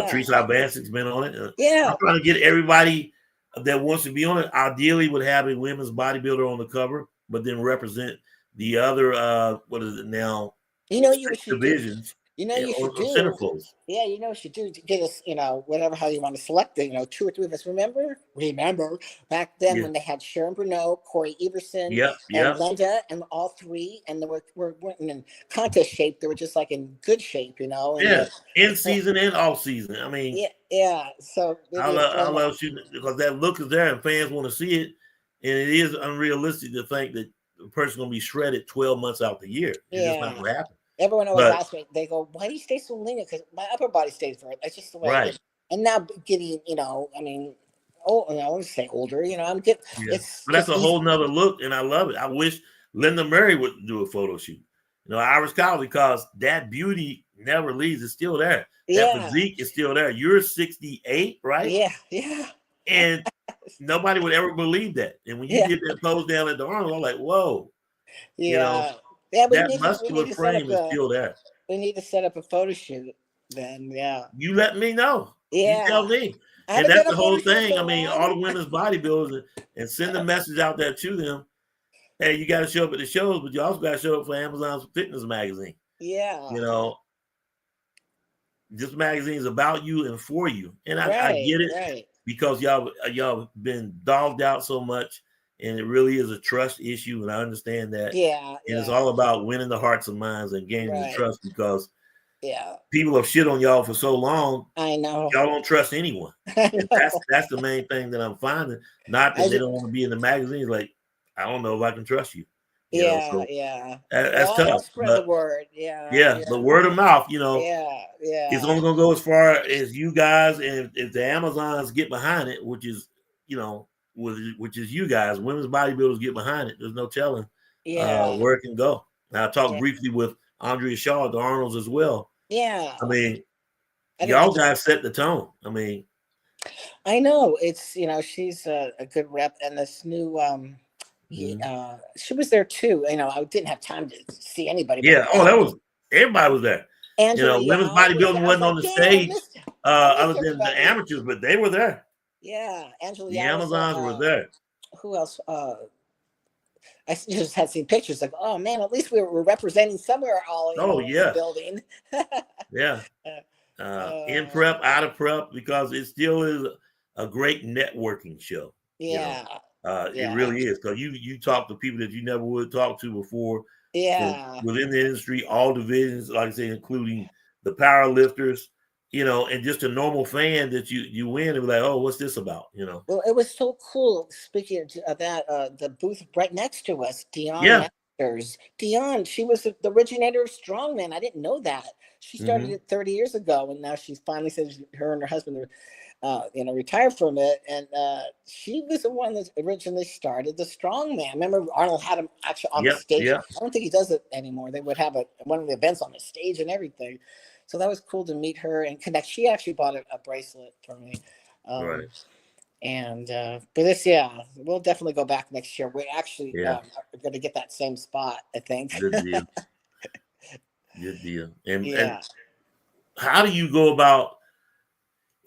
Teresa Albancic's been on it. I'm trying to get everybody that wants to be on it. Ideally, would have a women's bodybuilder on the cover, but then represent the other. What is it now? You divisions. You know, you should or do. centerfolds. Yeah, you know, you should do to get us, whatever, how you want to select it, 2 or 3 of us. Remember back then Yeah. when they had Sharon Bruneau, Corey Everson, Yep. and Yep. Linda, and all 3, and they weren't in contest shape. They were just like in good shape, and Yeah. In so, season and off season. I mean, yeah. So maybe I inform love shooting because that look is there and fans want to see it. And it is unrealistic to think that the person's going to be shredded 12 months out the year. It's just not Yeah. going to happen. Everyone always But asks me, they go, why do you stay so lean? Because my upper body stays very, that's just the way it right. is. And now getting, I mean, I want to say older, I'm getting, Yeah. it's But that's just a easy. whole nother look, and I love it. I wish Linda Murray would do a photo shoot. Iris Colley, because that beauty never leaves. It's still there. That Yeah. physique is still there. You're 68, right? Yeah. Yeah. And nobody would ever believe that. And when you Yeah. did that pose down at the Arnold, I'm like, whoa. Yeah. Yeah. That We need muscular to set up frame is still there. we need to set up a photo shoot then. Yeah. You let me know. You tell Yeah. me. I And haven't that's done the a photo whole shoot in thing. so I mean, all the long. women's bodybuilders and send the message out there to them. Hey, you got to show up at the shows, but you also got to show up for Amazon's Fitness Magazine. Yeah. This magazine is about you and for you. And I get it Right. because y'all been dogged out so much, and it really is a trust issue, and I understand that. Yeah. And it's all about winning the hearts and minds and gaining the Right. trust because Yeah. people have shit on y'all for so long. I know. Y'all don't trust anyone. And that's the main thing that I'm finding. Not that they don't want to be in the magazines. Like, I don't know if I can trust you. So Yeah. that's I'll tough. spread the But word. Yeah. but word of mouth, Yeah. it's only gonna go as far as you guys, and if the Amazons get behind it, which is which is you guys, women's bodybuilders get behind it. There's no telling where it can go. Now, I talked briefly with Andrea Shaw at the Arnolds as well. Yeah. I mean, y'all guys set the tone. I mean, I know it's she's a good rep, and this new she was there too. I didn't have time to see anybody. Yeah. But Everybody was there. Angela Women's Young bodybuilding wasn't on the stage other than the everybody. amateurs, but they were there. Yeah, Angela The Young. Amazons were there. Who else? I just had seen pictures like, oh man, at least we were representing somewhere all in the building. Yeah. In prep, out of prep, because it still is a great networking show. Yeah. It really is, because you talk to people that you never would talk to before. Yeah. Within the industry, all divisions, like I say, including the power lifters, and just a normal fan that you win and be like, oh, what's this about? Well, it was so cool. Speaking of that, the booth right next to us, Dion Masters. Dion, she was the originator of Strongman. I didn't know that. She started it 30 years ago, and now she's finally said her and her husband retired from it. And she was the one that originally started the Strongman. Remember, Arnold had him actually on the stage. Yeah. I don't think he does it anymore. They would have one of the events on the stage and everything. So that was cool to meet her and connect. She actually bought a bracelet for me. Right. And but we'll definitely go back next year. We actually are going to get that same spot, I think. Good deal. Good deal. And how do you go about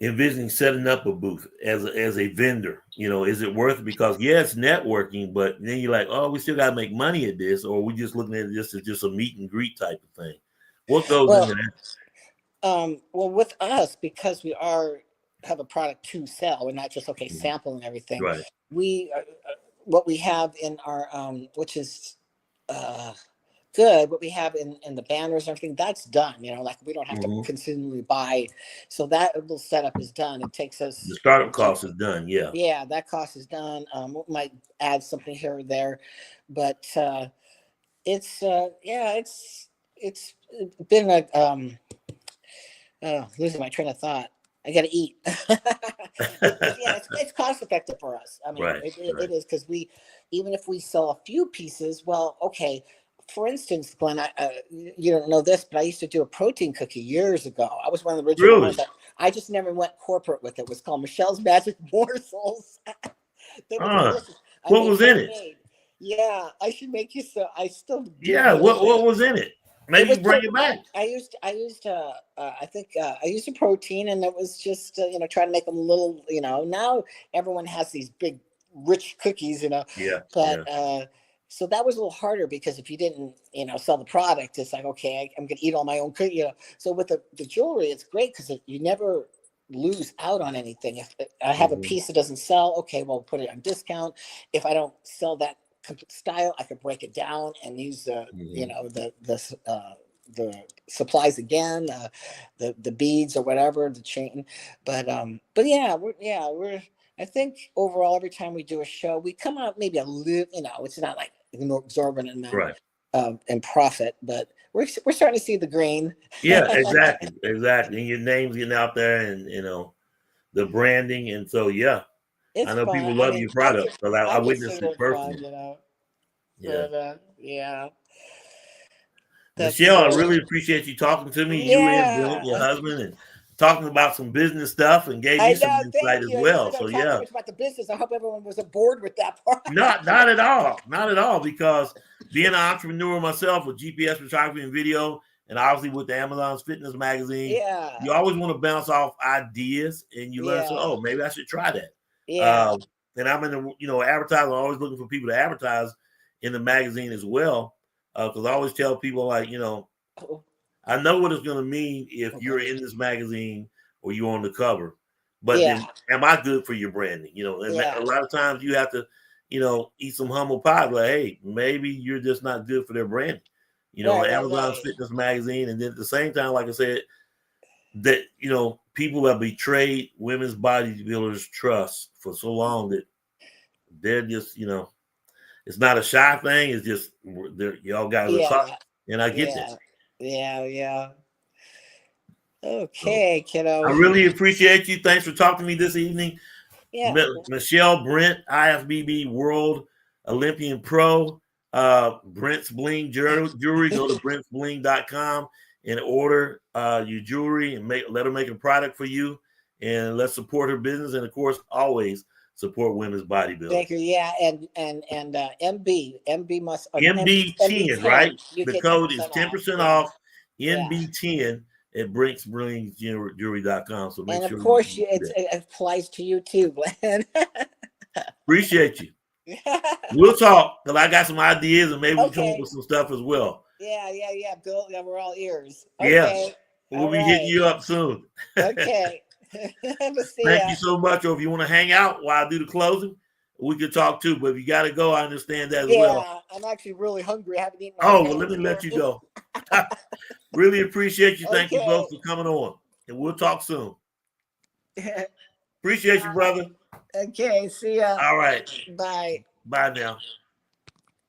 envisioning setting up a booth as a vendor? Is it worth it? Because it's networking, but then you're like, oh, we still got to make money at this, or we just looking at this as just a meet and greet type of thing. What goes into that? Well, with us, because we have a product to sell, we're not just sample and everything. Right. We what we have in our which is good, what we have in the banners and everything, that's done. Like we don't have to continually buy. So that little setup is done. It takes us, the startup cost is done. Yeah, that cost is done. We might add something here or there, but it's been a losing my train of thought. I got to eat. It's cost effective for us. I mean, it is, because even if we sell a few pieces, well, okay. For instance, Glenn, you don't know this, but I used to do a protein cookie years ago. I was one of the original ones. I just never went corporate with it. It was called Michelle's Magic Morsels. They were delicious. What was in it? Yeah, I should make you so. I still do. Yeah, what was in it? Maybe bring it back. I used I think I used a protein, and it was just trying to make them a little, now everyone has these big rich cookies, but So that was a little harder because if you didn't, sell the product, it's like, okay, I'm going to eat all my own, So with the jewelry, it's great because you never lose out on anything. If I have a piece that doesn't sell, okay, well, put it on discount. If I don't sell that style, I could break it down and use the supplies again, the beads or whatever, the chain. But yeah, we're I think overall every time we do a show, we come out maybe a little, it's not like an exorbitant amount right. In profit, but we're starting to see the green. Yeah, exactly. And your name's getting out there, and the branding, and so it's I know fun. people love your product because I witnessed it personally. Fun, Yeah. But, Michelle, I really appreciate you talking to me, you and Brent, your husband, and talking about some business stuff, and gave me some insight as well. So talk too much about the business. I hope everyone was aboard with that part. Not at all, because being an entrepreneur myself with GPS photography and video, and obviously with the Amazon's Fitness magazine, you always want to bounce off ideas, and you learn, so, oh, maybe I should try that. And I'm in the advertising, I'm always looking for people to advertise in the magazine as well, because I always tell people, like, I know what it's going to mean if you're in this magazine or you're on the cover, but then am I good for your branding? And a lot of times you have to, eat some humble pie. Like, hey, maybe you're just not good for their branding. Amazon's Fitness magazine, and then at the same time, like I said, that people have betrayed women's bodybuilders' trust for so long that they're just, it's not a shy thing. It's just y'all guys are tough, and I get that. Yeah. Okay, kiddo. I really appreciate you. Thanks for talking to me this evening. Yeah. Michelle Brent, IFBB World Olympian Pro, Brent's Bling Jewelry. Go to brentsbling.com and order your jewelry and let her make a product for you. And let's support her business. And of course, always support women's bodybuilding. Thank you. Yeah, and MB must MB10, right? The code is 10% off. NB10 at brentsblingjewelry.com. So make sure. And of course, it applies to you too, Glenn. Appreciate you. We'll talk, because I got some ideas, and maybe we can come up with some stuff as well. Yeah. Bill, we're all ears. Okay. Yeah. We'll be hitting you up soon. Okay. Thank you so much. Or if you want to hang out while I do the closing, we could talk too. But if you got to go, I understand that as well. Yeah, I'm actually really hungry. I haven't eaten. Well, let me let you go. Really appreciate you. Thank you both for coming on, and we'll talk soon. Appreciate you, brother. Okay, see ya. All right. Bye. Bye now.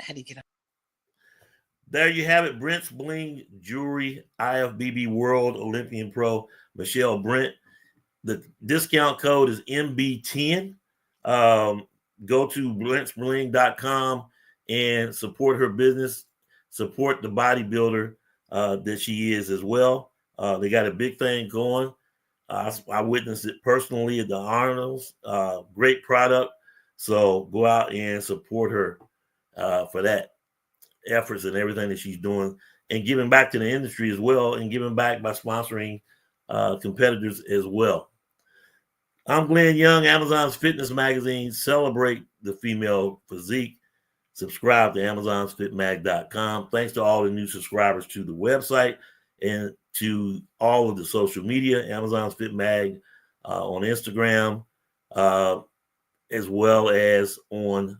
How do you get up? There you have it. Brent's Bling Jewelry, IFBB World Olympian Pro, Michelle Brent. The discount code is MB10. Go to brentsbling.com and support her business. Support the bodybuilder that she is as well. They got a big thing going. I witnessed it personally at the Arnold's. Great product. So go out and support her for that efforts and everything that she's doing, and giving back to the industry as well, and giving back by sponsoring competitors as well. I'm Glenn Young, Amazon's Fitness magazine. Celebrate the female physique. Subscribe to amazonsfitmag.com. Thanks to all the new subscribers to the website and to all of the social media, Amazon's Fit Mag on Instagram, as well as on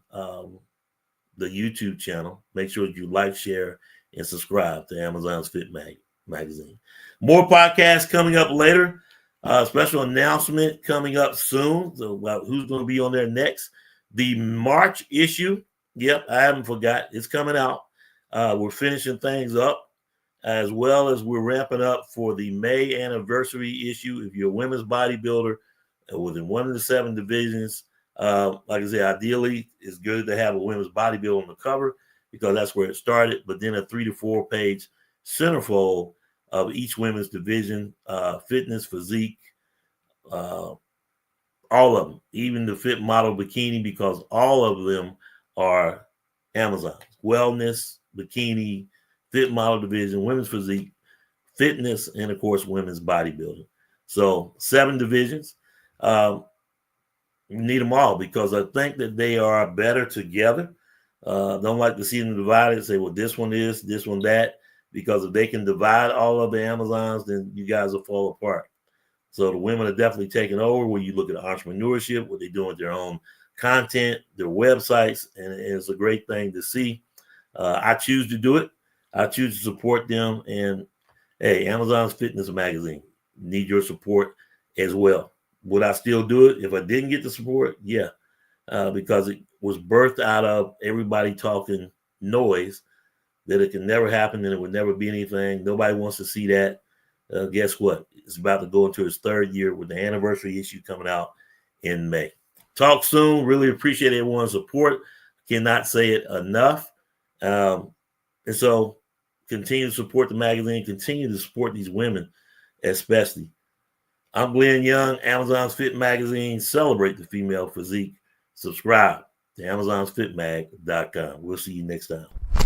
the YouTube channel. Make sure you like, share, and subscribe to Amazon's Fit magazine. More podcasts coming up later. Special announcement coming up soon about who's going to be on there next. The March issue. Yep, I haven't forgot. It's coming out. We're finishing things up, as well as we're ramping up for the May anniversary issue. If you're a women's bodybuilder within one of the 7 divisions, like I said, ideally, it's good to have a women's bodybuilder on the cover because that's where it started. But then a 3 to 4 page centerfold of each women's division, fitness, physique, all of them, even the fit model bikini, because all of them are Amazon. Wellness, bikini, fit model division, women's physique, fitness, and of course, women's bodybuilding. So 7 divisions. We need them all because I think that they are better together. Don't like to see them divided. Say, well, this one is, this one that. Because if they can divide all of the Amazons, then you guys will fall apart. So the women are definitely taking over when you look at entrepreneurship, what they're doing with their own content, their websites, and it's a great thing to see. I choose to do it. I choose to support them. And hey, Amazon's Fitness Magazine need your support as well. Would I still do it if I didn't get the support? Yeah, because it was birthed out of everybody talking noise that it can never happen and it would never be anything. Nobody wants to see that. Guess what? It's about to go into its third year with the anniversary issue coming out in May. Talk soon. Really appreciate everyone's support. Cannot say it enough. And so continue to support the magazine. Continue to support these women, especially. I'm Glenn Young, Amazon's Fit Magazine. Celebrate the female physique. Subscribe to AmazonsFitMag.com. We'll see you next time.